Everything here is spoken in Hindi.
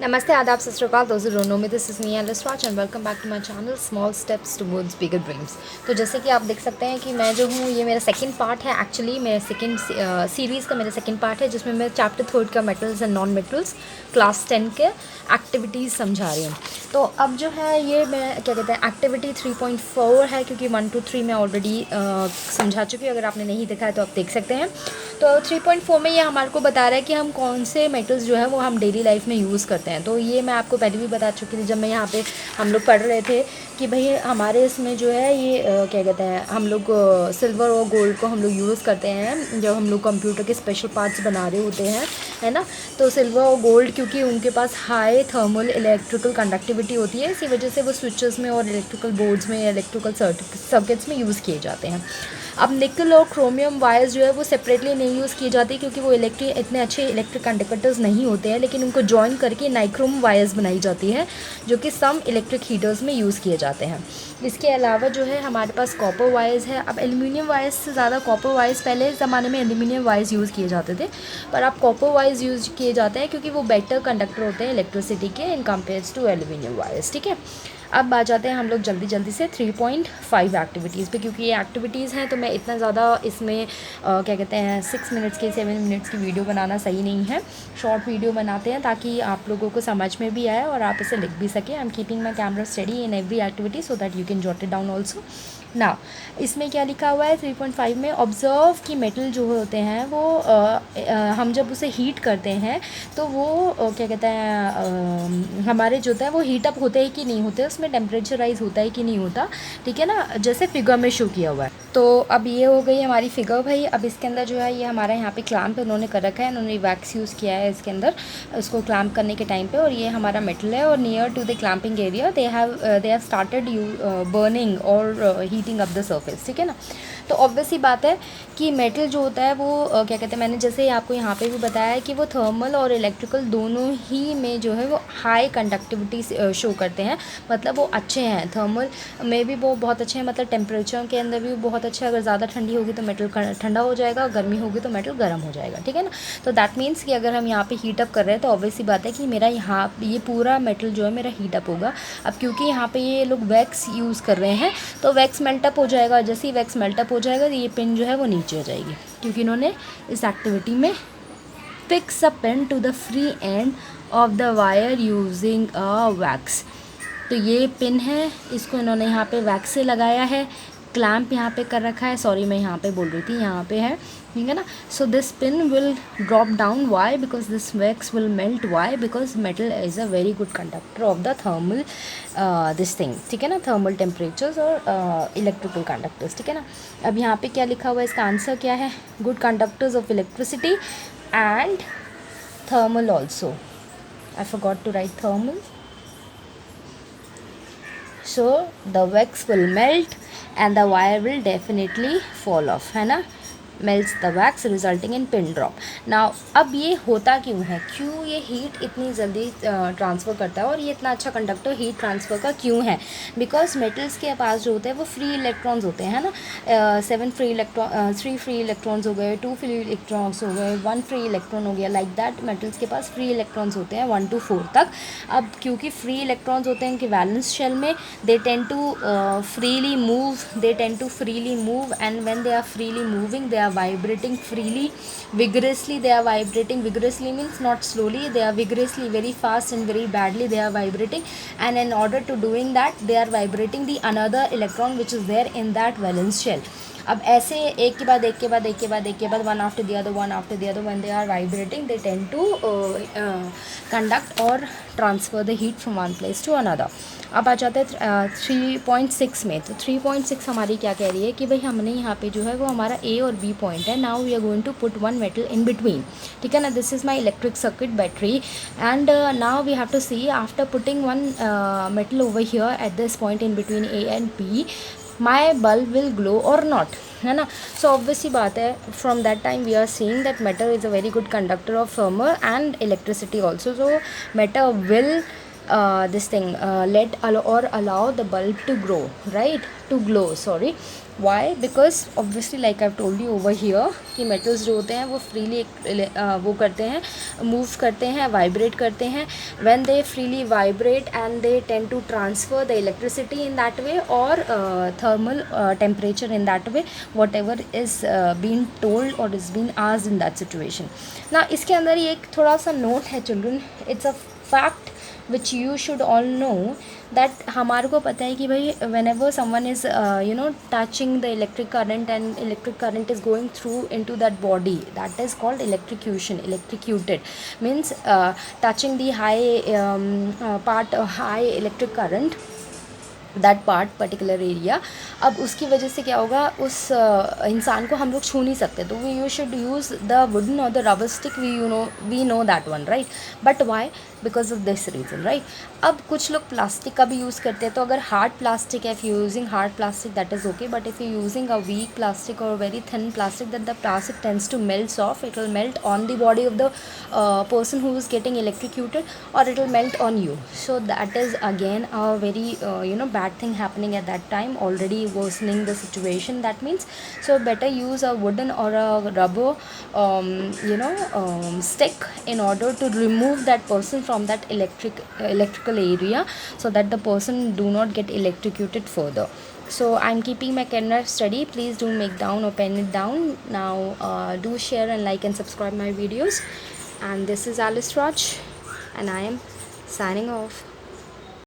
नमस्ते आदाब सत श्रीकाल दोस्तों don't me this is me Alice and welcome back to my channel small steps towards bigger dreams. तो जैसे कि आप देख सकते हैं कि मैं जो हूँ ये मेरा सेकंड पार्ट है। एक्चुअली मेरे सेकंड सीरीज़ का मेरा सेकंड पार्ट है जिसमें मैं चैप्टर थर्ड का metals and non metals class 10 के एक्टिविटीज़ समझा रही हूँ। तो अब जो है ये मैं क्या कहते हैं एक्टिविटी 3.4 है, क्योंकि 1 to 3 मैं ऑलरेडी समझा चुकी हूँ। अगर आपने नहीं देखा है तो आप देख सकते हैं। तो 3.4 में ये हमारे को बता रहा है कि हम कौन से मेटल्स जो है वो हम डेली लाइफ में यूज़ करते हैं। तो ये मैं आपको पहले भी बता चुकी थी जब मैं यहाँ पे हम लोग पढ़ रहे थे कि भाई हमारे इसमें जो है ये क्या कहते हैं हम लोग सिल्वर और गोल्ड को हम लोग यूज़ करते हैं जब हम लोग कंप्यूटर के स्पेशल पार्ट्स बना रहे होते हैं, है ना। तो सिल्वर और गोल्ड क्योंकि उनके पास हाई थर्मल इलेक्ट्रिकल कंडक्टिविटी होती है, इसी वजह से वो स्विचेस में और इलेक्ट्रिकल बोर्ड्स में इलेक्ट्रिकल सर्किट्स में यूज़ किए जाते हैं। अब निकल और क्रोमियम वायर्स जो है वो सेपरेटली नहीं यूज़ की जाती क्योंकि वो इतने अच्छे इलेक्ट्रिक कंडक्टर्स नहीं होते हैं, लेकिन उनको जॉइन करके नाइक्रोम वायर्स बनाई जाती है जो कि सम इलेक्ट्रिक हीटर्स में यूज़ किए जाते हैं। इसके अलावा जो है हमारे पास कॉपर वायर्स है। अब एल्यूमिनियम वायर्स से ज़्यादा कॉपर वायर्स, पहले ज़माने में एल्यूमिनियम वायर्स यूज़ किए जाते थे, पर अब कॉपर वायर्स यूज़ किए जाते हैं क्योंकि वो बेटर कंडक्टर होते हैं इलेक्ट्रिसिटी के इन कंपेयर्स टू एल्यूमिनियम वायर्स। ठीक है, अब आ जाते हैं हम लोग जल्दी जल्दी से 3.5 एक्टिविटीज़ पे, क्योंकि ये एक्टिविटीज़ हैं तो मैं इतना ज़्यादा इसमें क्या कहते हैं 6 मिनट्स की 7 मिनट्स की वीडियो बनाना सही नहीं है। शॉर्ट वीडियो बनाते हैं ताकि आप लोगों को समझ में भी आए और आप इसे लिख भी सकें। I am keeping my camera study in every activity so that you can jot it down also. ना इसमें क्या लिखा हुआ है 3.5 में, ऑब्ज़र्व कि मेटल जो होते हैं वो हम जब उसे हीट करते हैं तो वो क्या कहते हैं हमारे जो होता है वो हीट अप होते हैं कि नहीं होते, उसमें टेम्परेचर राइज होता है कि नहीं होता। ठीक है ना, जैसे फिगर में शो किया हुआ है। तो अब ये हो गई हमारी फिगर भाई। अब इसके अंदर जो है ये हमारा यहाँ पे क्लैम्प उन्होंने कर रखा है, उन्होंने वैक्स यूज़ किया है इसके अंदर उसको क्लैम्प करने के टाइम पे, और ये हमारा मेटल है और near to the clamping area they have started burning और हीटिंग अप द सर्फेस। ठीक है ना, तो ऑब्वियस ही बात है कि मेटल जो होता है वो क्या कहते हैं, मैंने जैसे आपको यहाँ पे भी बताया है कि वो थर्मल और इलेक्ट्रिकल दोनों ही में जो है वो हाई कंडक्टिविटी शो करते हैं, मतलब वो अच्छे हैं। थर्मल में भी वो बहुत अच्छे हैं, मतलब टेम्परेचर के अंदर भी वो बहुत अच्छा है। अगर ज़्यादा ठंडी होगी तो मेटल ठंडा हो जाएगा, और गर्मी होगी तो मेटल गर्म हो जाएगा। ठीक है ना, तो दैट मीन्स कि अगर हम यहाँ पे हीटअप कर रहे हैं तो ऑब्वियस ही बात है कि मेरा यहाँ ये पूरा मेटल जो है मेरा हीटअप होगा। अब क्योंकि यहाँ पे ये लोग वैक्स यूज़ कर रहे हैं तो वैक्स मेल्टअप हो जाएगा। जैसे ही वैक्स मेल्टअप हो जाएगा तो ये पिन जो है वो नीचे आ जाएगी, क्योंकि इन्होंने इस एक्टिविटी में fix a pen to the free end of the wire using a wax. तो ये पिन है, इसको इन्होंने यहाँ पे वैक्स से लगाया है, क्लैम्प यहाँ पे कर रखा है। सॉरी मैं यहाँ पे बोल रही थी, यहाँ पे है, ठीक है ना। So this pin will drop down, why because this wax will melt, why because metal is a very good conductor of the thermal this thing. ठीक है ना, थर्मल टेम्परेचर्स और इलेक्ट्रिकल कंडक्टर्स। ठीक है ना, अब यहाँ पे क्या लिखा हुआ है, इसका आंसर क्या है, good conductors of electricity and thermal also. I forgot to write thermal. So the wax will melt and the wire will definitely fall off, है ना, melts the wax resulting in pin drop. Now अब ये होता क्यों है, क्यों ये हीट इतनी जल्दी ट्रांसफ़र करता है और ये इतना अच्छा कंडक्टर हीट ट्रांसफ़र का क्यों है? बिकॉज मेटल्स के पास जो होते हैं वो फ्री इलेक्ट्रॉन्स होते हैं ना, 3 फ्री इलेक्ट्रॉन्स हो गए, 2 फ्री इलेक्ट्रॉन्स हो गए, 1 फ्री इलेक्ट्रॉन हो गया। लाइक दैट मेटल्स के पास फ्री इलेक्ट्रॉन्स होते हैं 1 to 4 तक। अब क्योंकि फ्री इलेक्ट्रॉन्स होते हैं इनके वैलेंस शेल में, they tend to freely move, and when they are freely moving they are vibrating freely, vigorously. They are vibrating vigorously means not slowly, they are vigorously, very fast and very badly they are vibrating, and in order to doing that they are vibrating the another electron which is there in that valence shell. अब ऐसे एक के बाद एक के बाद एक के बाद एक के बाद one after the other when they are vibrating they tend to conduct or transfer the heat from one place to another. अब आ जाते हैं 3.6 में। तो 3.6 हमारी क्या कह रही है कि भाई हमने यहाँ पे जो है वो हमारा ए और बी पॉइंट है। Now we are going to put one metal in between. ठीक है ना, this is my electric circuit battery, and now we have to see after putting one metal over here at this point in between A and B, my bulb will glow और नॉट, है ना। सो ऑब्वियसली बात है, from that time we are seeing that metal is a very good conductor of thermal and electricity also. So metal will this thing let or allow the bulb to grow, right? To glow, sorry, why, because obviously like I told you over here कि मेटल्स जो होते हैं वो फ्रीली वो करते हैं, मूव करते हैं, वाइब्रेट करते हैं. When they freely vibrate and they tend to transfer the electricity in that way or thermal temperature in that way, whatever is been told or is been asked in that situation. ना इसके अंदर ये एक थोड़ा सा नोट है children, it's a fact which you should all know that हमारे को पता है कि भाई whenever someone is touching the electric current and electric current is going through into that body, that is called electrocution. Electrocuted means touching the high electric current, that part particular area. अब उसकी वजह से क्या होगा, उस इंसान को हम लोग छू नहीं सकते, तो we you should use the wooden or the rubber stick, we know that one, right. But why, because of this reason, right. अब कुछ लोग प्लास्टिक का भी यूज़ करते हैं, तो अगर हार्ड प्लास्टिक है, if you using hard plastic that is okay, but if you using a weak plastic or very thin plastic, that the plastic tends to melt off, it will melt on the body of the person who is getting electrocuted, or it will melt on you. So that is again a very bad thing happening at that time, already worsening the situation. That means, so better use a wooden or a rubber stick in order to remove that person from that electrical area, so that the person do not get electrocuted further. So I'm keeping my kernel study. Please do make down or pen it down now. Do share and like and subscribe my videos. And this is Alice Raj, and I am signing off.